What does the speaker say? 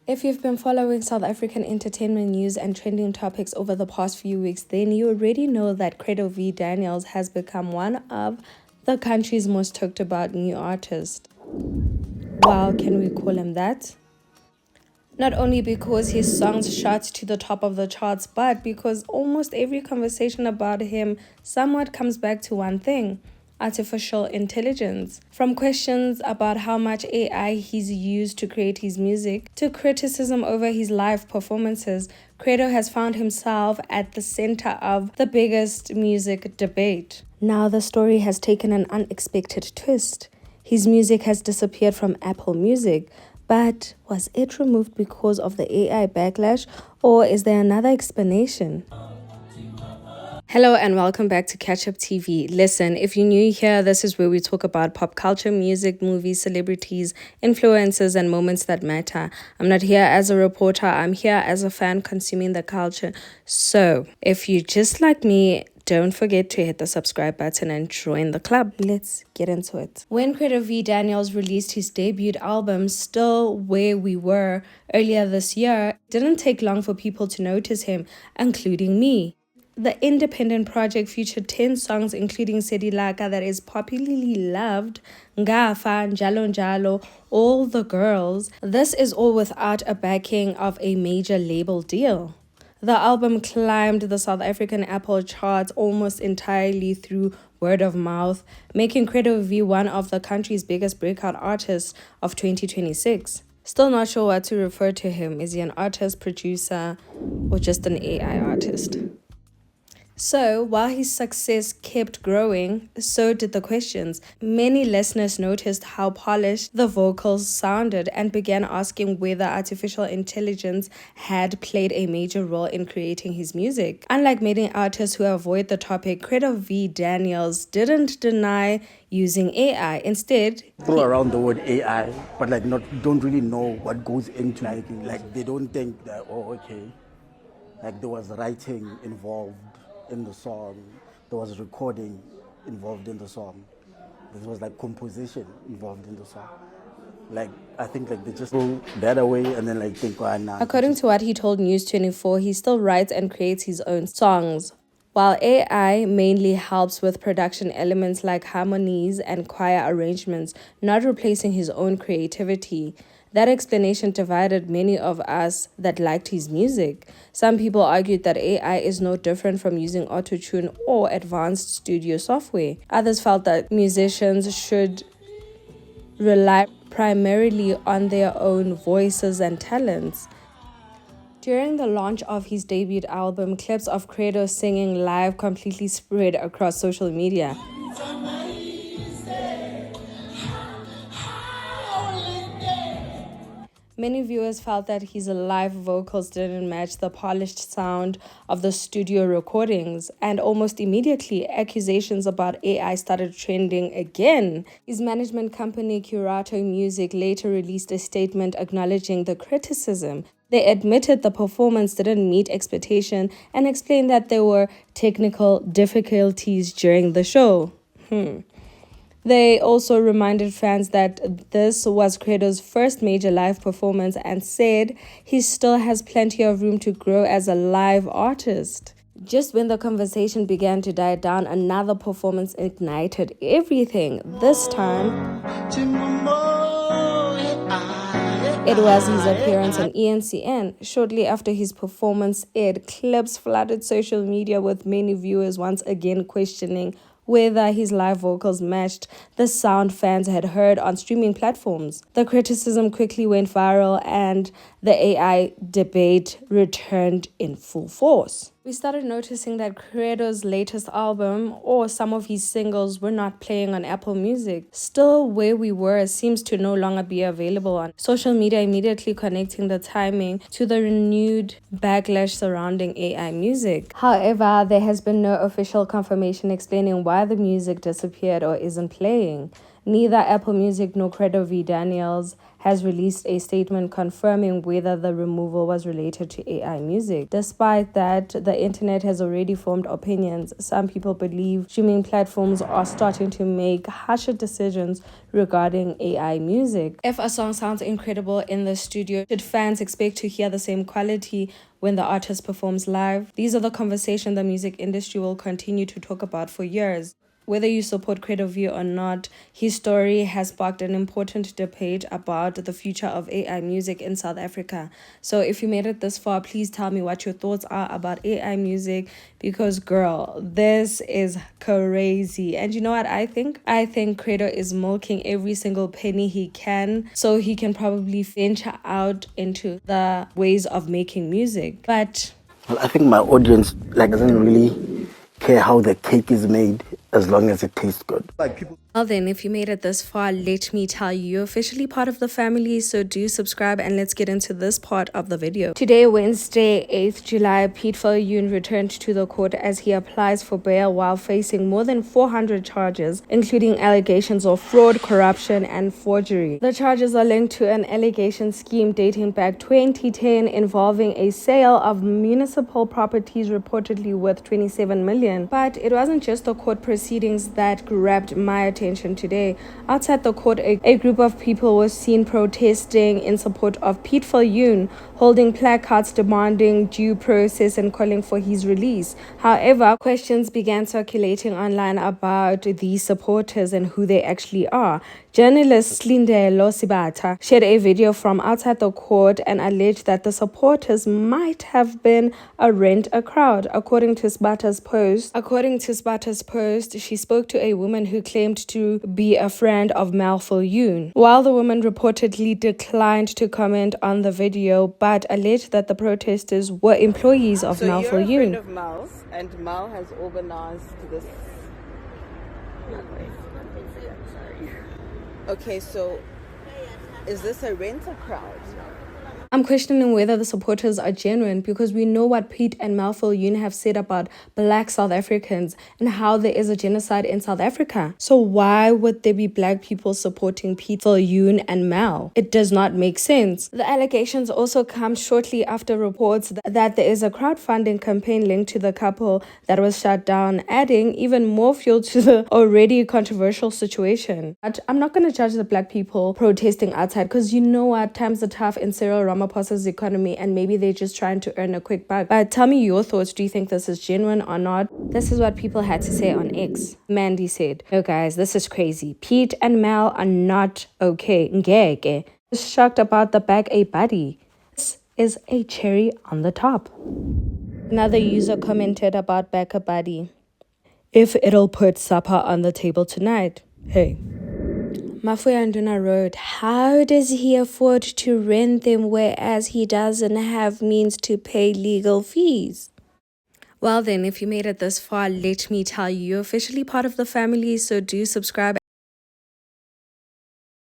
If you've been following South African entertainment news and trending topics over the past few weeks, then you already know that Credo V Daniels has become one of the country's most talked about new artists. Well, can we call him that? Not only because his songs shot to the top of the charts, but because almost every conversation about him somewhat comes back to one thing: artificial intelligence. From questions about how much AI he's used to create his music to criticism over his live performances, Credo has found himself at the center of the biggest music debate. Now the story has taken an unexpected twist. His music has disappeared from Apple Music, but was it removed because of the AI backlash, or is there another explanation? Hello and welcome back to Catch Up TV. Listen, if you're new here, this is where we talk about pop culture, music, movies, celebrities, influencers, and moments that matter. I'm not here as a reporter, I'm here as a fan consuming the culture. So, if you just like me, don't forget to hit the subscribe button and join the club. Let's get into it. When Credo V Daniels released his debut album, Still Where We Were, earlier this year, it didn't take long for people to notice him, including me. The independent project featured 10 songs, including Sedi Laka, that is popularly loved, Ngafa, Njalo Njalo, All the Girls. This is all without a backing of a major label deal. The album climbed the South African Apple charts almost entirely through word of mouth, making Credo V one of the country's biggest breakout artists of 2026. Still not sure what to refer to him. Is he an artist, producer, or just an AI artist? So, while his success kept growing, so did the questions. Many listeners noticed how polished the vocals sounded and began asking whether artificial intelligence had played a major role in creating his music. Unlike many artists who avoid the topic, Credo V Daniels didn't deny using AI. Instead, throw around the word AI, but don't really know what goes into it. Like they don't think that, oh, okay, like there was writing involved in the song, there was recording involved in the song, there was like composition involved in the song. Like I think like they just go that away and then like think, oh, nah. According to what he told News 24, he still writes and creates his own songs. While AI mainly helps with production elements like harmonies and choir arrangements, not replacing his own creativity. That explanation divided many of us that liked his music. Some people argued that AI is no different from using autotune or advanced studio software. Others felt that musicians should rely primarily on their own voices and talents. During the launch of his debut album, clips of Credo singing live completely spread across social media. Many viewers felt that his live vocals didn't match the polished sound of the studio recordings, and almost immediately, accusations about AI started trending again. His management company, Credo Music, later released a statement acknowledging the criticism. They admitted the performance didn't meet expectation and explained that there were technical difficulties during the show. They also reminded fans that this was Credo's first major live performance and said he still has plenty of room to grow as a live artist. Just when the conversation began to die down, another performance ignited everything. This time, it was his appearance on ENCN. Shortly after his performance aired, clips flooded social media with many viewers once again questioning whether his live vocals matched the sound fans had heard on streaming platforms. The criticism quickly went viral and the AI debate returned in full force. We started noticing that Credo's latest album or some of his singles were not playing on Apple Music. Still Where We Were seems to no longer be available on social media, immediately connecting the timing to the renewed backlash surrounding AI music. However, there has been no official confirmation explaining why the music disappeared or isn't playing. Neither Apple Music nor Credo V Daniels has released a statement confirming whether the removal was related to AI music. Despite that, the internet has already formed opinions. Some people believe streaming platforms are starting to make harsher decisions regarding AI music. If a song sounds incredible in the studio, should fans expect to hear the same quality when the artist performs live? These are the conversations the music industry will continue to talk about for years. Whether you support Credo V or not, his story has sparked an important debate about the future of AI music in South Africa. So if you made it this far, please tell me what your thoughts are about AI music, because girl, this is crazy. And you know what I think? I think Credo is milking every single penny he can so he can probably venture out into the ways of making music. But Well, I think my audience doesn't really care how the cake is made as long as it tastes good. well then, if you made it this far, let me tell you, you're officially part of the family, so do subscribe and let's get into this part of the video. Today, Wednesday, 8th July, PeetViljoen returned to the court as he applies for bail while facing more than 400 charges, including allegations of fraud, corruption, and forgery. The charges are linked to an allegation scheme dating back 2010 involving a sale of municipal properties reportedly worth 27 million. But it wasn't just the court proceedings that grabbed my attention today. Outside the court, a group of people was seen protesting in support of PeetViljoen, holding placards demanding due process and calling for his release. However, questions began circulating online about these supporters and who they actually are. Journalist Slindelo Sibata shared a video from outside the court and alleged that the supporters might have been a rent-a-crowd. According to Sibata's post, she spoke to a woman who claimed to be a friend of Mel Viljoen. While the woman reportedly declined to comment on the video, but alleged that the protesters were employees of Mel So you're a Viljoen. friend of Mel's, and Mel has organized this. Okay, so is this a rent-a-crowd? I'm questioning whether the supporters are genuine, because we know what Peet and Mel Viljoen have said about black South Africans and how there is a genocide in South Africa. So why would there be black people supporting Peet, Viljoen, and Mel? It does not make sense. The allegations also come shortly after reports that there is a crowdfunding campaign linked to the couple that was shut down, adding even more fuel to the already controversial situation. But I'm not going to judge the black people protesting outside, because you know what, times are tough in Cyril Ramaphosa's economy, and maybe they're just trying to earn a quick buck. But tell me your thoughts. Do you think this is genuine or not? This is what people had to say on X. Mandy said, "No guys, this is crazy. Peet and Mel are not okay. Ngeke. Shocked about the bag a buddy. This is a cherry on the top." Another user commented about back a buddy. "If it'll put supper on the table tonight, hey." Mafuyanduna wrote, "How does he afford to rent them whereas he doesn't have means to pay legal fees?" Well then, if you made it this far, let me tell you, you're officially part of the family, so do subscribe.